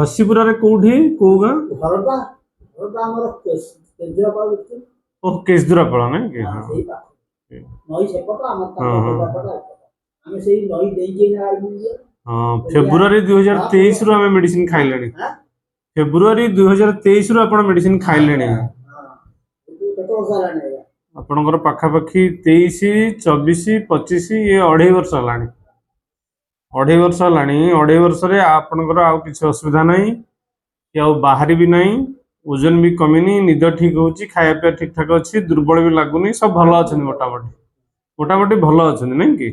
घसीपुरा रे कोठी को गां घरटा घरटा हमर केजरापाल दिखते ओ केसदुरापाल ना के हां हां सही बात नई सेपट हमर तापटा हम सेही नई देई जे ना आइली हां फेब्रुआरी 2023 रो हमें मेडिसिन खाइलेनी फेब्रुआरी 2023 रो आपण मेडिसिन खाइलेनी हां कतो वर्ष लाने आपणकर पाखापाखि 23 24 25 ये 2.5 वर्ष हलानी 2.5 वर्ष हलानी 2.5 वर्ष रे आपणकर आउ किछ असुविधा नहीं कि आउ बाहरी भी नहीं ओजन भी कमिनी निद ठीक होची खाया पिया ठीक ठाक अछि दुर्बल भी लागुनी सब भलो अछन मोटामोटी भलो अछन नहीं कि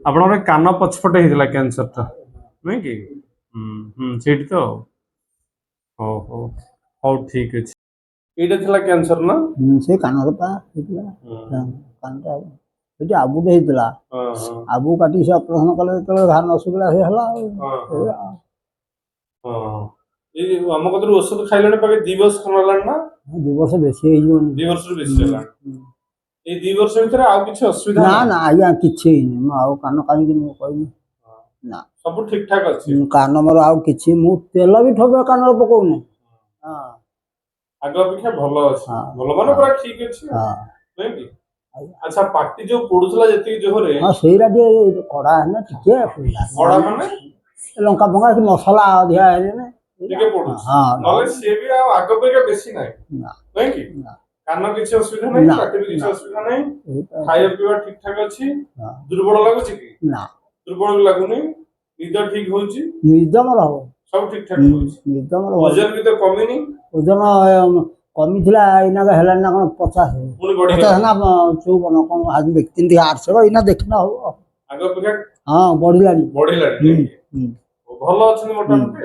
आपणकर कान पछपटे हितला कैंसर ता नहीं कि सेठी तो हो हो हो ठीक अछि एटा थिला कैंसर ना से कानर पा हितला कानटा सेठी आबु दे हितला आबु काटी से ऑपरेशन कले तो धान असुविधा हे हला हां ए हम कतर औषध खाइलाने पाके 2 वर्ष खनलान ना 2 वर्ष बेसी हे जो 2 वर्ष रे बेसी हला ए 2 वर्ष भीतर आ किछ असुविधा ना ना आया किछि नै आ कान काई कि कहनी ना सब ठीक ठाक अछि कान मोर आ किछि मु तेल भी ठोबे कान रो पको नै हां आगे अपेक्षा भलो अछि भलो माने पूरा ठीक अछि हां नै कि अच्छा पार्टी जो पोडुसला जति जोहरे हां सेइरा दे कड़ा है ना ठीके कड़ा माने लंका भंगा कि मसाला अधिया है ने ठीके पोडुस हां नले से भी आगे अपेक्षा बेसी नै नै कि कान किछ असुविधा नै पार्टी भी किछ असुविधा नै खाया पिया ठीक ठाक अछि दुर्बल लागु छी कि ना दुर्बल लागुनी निद ठीक होची निद मर हो सब ठीक ठाक होची निद मर वजन भी तो कमी नहीं वजन कमी थिला इना हेला ना कोन 50 पुनी बढी तो ना 54 कोन आज व्यक्ति थी 800 इना देखना हो आगे अपेक्षा हां बढ़ी लानी भलो अछि मोटामोटी